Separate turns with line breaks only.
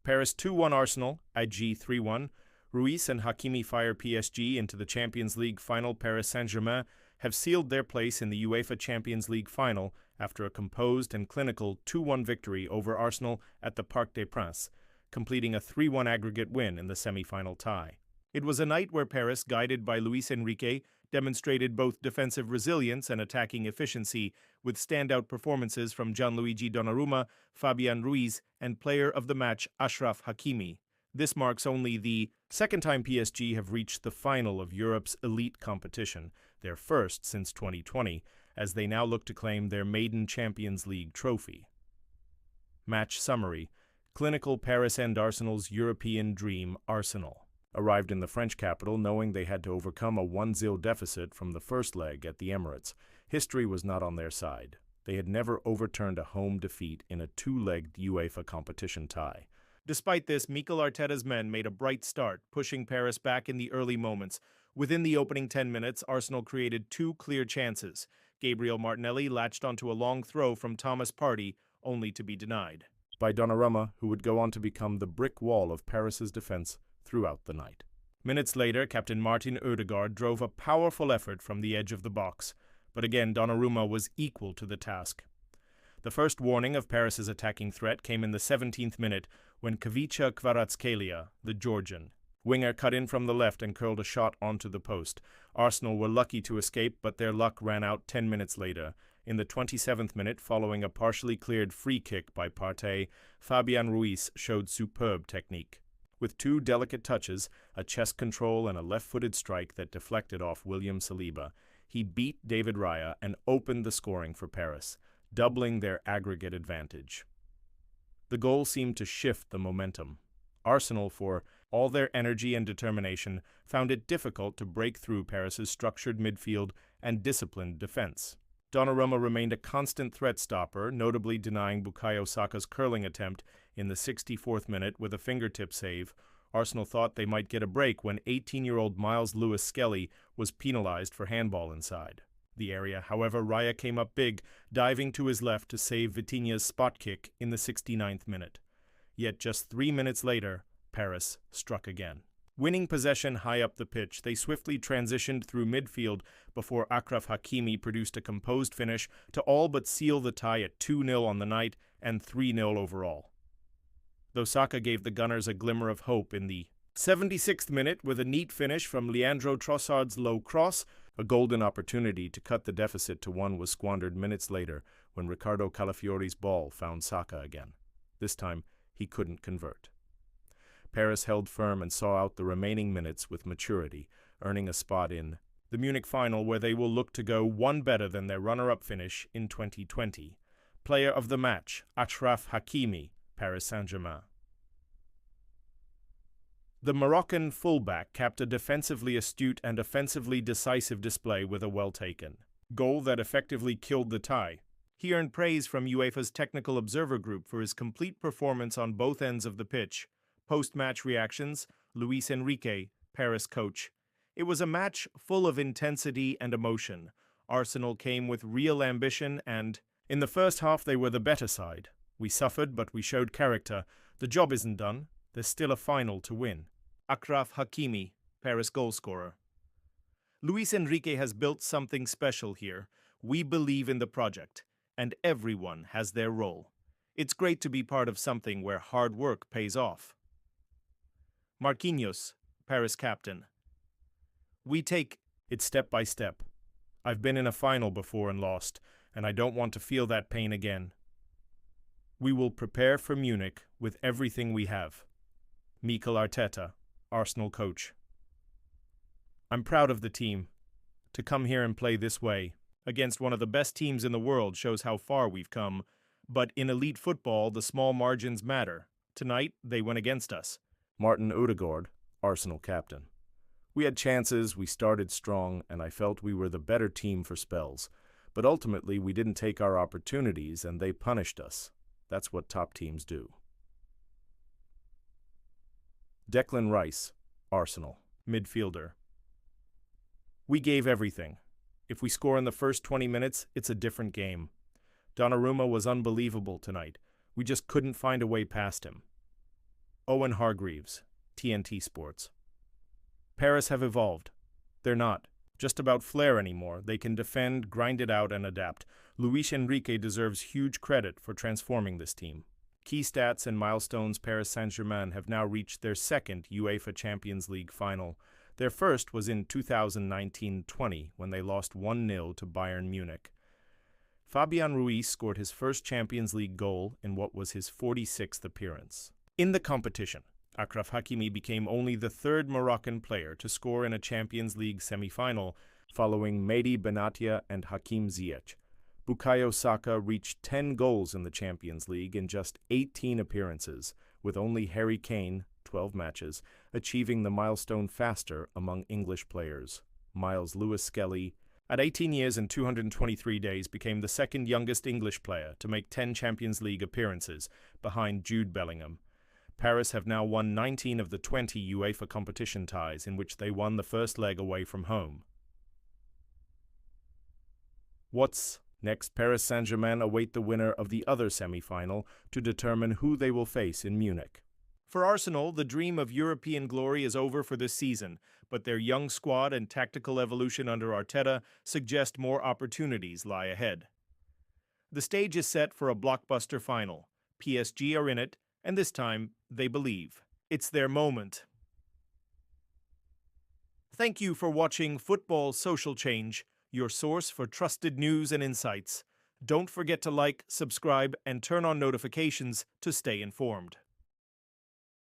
Paris 2-1 Arsenal, IG 3-1. Ruiz and Hakimi fire PSG into the Champions League final. Paris Saint-Germain have sealed their place in the UEFA Champions League final after a composed and clinical 2-1 victory over Arsenal at the Parc des Princes, completing a 3-1 aggregate win in the semi-final tie. It was a night where Paris, guided by Luis Enrique, demonstrated both defensive resilience and attacking efficiency, with standout performances from Gianluigi Donnarumma, Fabián Ruiz, and player of the match Achraf Hakimi. This marks only the second time PSG have reached the final of Europe's elite competition, their first since 2020, as they now look to claim their maiden Champions League trophy. Match summary: clinical Paris and Arsenal's European dream. Arsenal arrived in the French capital knowing they had to overcome a 1-0 deficit from the first leg at the Emirates. History was not on their side. They had never overturned a home defeat in a two-legged UEFA competition tie. Despite this, Mikel Arteta's men made a bright start, pushing Paris back in the early moments. Within the opening 10 minutes, Arsenal created two clear chances. Gabriel Martinelli latched onto a long throw from Thomas Partey, only to be denied by Donnarumma, who would go on to become the brick wall of Paris's defense throughout the night. Minutes later, Captain Martin Ødegaard drove a powerful effort from the edge of the box, but again Donnarumma was equal to the task. The first warning of Paris's attacking threat came in the 17th minute when Kavica Kvaratskhelia, the Georgian winger, cut in from the left and curled a shot onto the post. Arsenal were lucky to escape, but their luck ran out 10 minutes later. In the 27th minute, following a partially cleared free kick by Partey, Fabián Ruiz showed superb technique. With two delicate touches, a chest control and a left-footed strike that deflected off William Saliba, he beat David Raya and opened the scoring for Paris, doubling their aggregate advantage. The goal seemed to shift the momentum. Arsenal, for all their energy and determination, found it difficult to break through Paris's structured midfield and disciplined defense. Donnarumma remained a constant threat stopper, notably denying Bukayo Saka's curling attempt in the 64th minute with a fingertip save. Arsenal thought they might get a break when 18-year-old Miles Lewis-Skelly was penalized for handball inside the area. However, Raya came up big, diving to his left to save Vitinha's spot kick in the 69th minute. Yet just 3 minutes later, Paris struck again. Winning possession high up the pitch, they swiftly transitioned through midfield before Achraf Hakimi produced a composed finish to all but seal the tie at 2-0 on the night and 3-0 overall. Though Saka gave the Gunners a glimmer of hope in the 76th minute with a neat finish from Leandro Trossard's low cross, a golden opportunity to cut the deficit to 1 was squandered minutes later when Riccardo Calafiore's ball found Saka again. This time, he couldn't convert. Paris held firm and saw out the remaining minutes with maturity, earning a spot in the Munich final, where they will look to go one better than their runner-up finish in 2020. Player of the match, Achraf Hakimi, Paris Saint-Germain. The Moroccan fullback capped a defensively astute and offensively decisive display with a well-taken goal that effectively killed the tie. He earned praise from UEFA's Technical Observer Group for his complete performance on both ends of the pitch. Post-match reactions: Luis Enrique, Paris coach. It was a match full of intensity and emotion. Arsenal came with real ambition and, in the first half, they were the better side. We suffered, but we showed character. The job isn't done. There's still a final to win. Achraf Hakimi, Paris goalscorer. Luis Enrique has built something special here. We believe in the project, and everyone has their role. It's great to be part of something where hard work pays off. Marquinhos, Paris captain. We take it step by step. I've been in a final before and lost, and I don't want to feel that pain again. We will prepare for Munich with everything we have. Mikel Arteta, Arsenal coach. I'm proud of the team. To come here and play this way, against one of the best teams in the world, shows how far we've come. But in elite football, the small margins matter. Tonight, they went against us.
Martin Ødegaard, Arsenal captain. We had chances, we started strong, and I felt we were the better team for spells. But ultimately, we didn't take our opportunities, and they punished us. That's what top teams do. Declan Rice, Arsenal, midfielder. We gave everything. If we score in the first 20 minutes, it's a different game. Donnarumma was unbelievable tonight. We just couldn't find a way past him.
Owen Hargreaves, TNT Sports. Paris have evolved. They're not just about flair anymore. They can defend, grind it out, and adapt. Luis Enrique deserves huge credit for transforming this team. Key stats and milestones: Paris Saint-Germain have now reached their second UEFA Champions League final. Their first was in 2019-20 when they lost 1-0 to Bayern Munich. Fabián Ruiz scored his first Champions League goal in what was his 46th appearance. In the competition, Achraf Hakimi became only the third Moroccan player to score in a Champions League semi-final, following Mehdi Benatia and Hakim Ziyech. Bukayo Saka reached 10 goals in the Champions League in just 18 appearances, with only Harry Kane, 12 matches, achieving the milestone faster among English players. Miles Lewis-Skelly, at 18 years and 223 days, became the second youngest English player to make 10 Champions League appearances, behind Jude Bellingham. Paris have now won 19 of the 20 UEFA competition ties, in which they won the first leg away from home. What's next? Paris Saint-Germain await the winner of the other semi-final to determine who they will face in Munich. For Arsenal, the dream of European glory is over for this season, but their young squad and tactical evolution under Arteta suggest more opportunities lie ahead. The stage is set for a blockbuster final. PSG are in it, and this time, they believe. It's their moment. Thank you for watching Football Social Change, your source for trusted news and insights. Don't forget to like, subscribe, and turn on notifications to stay informed.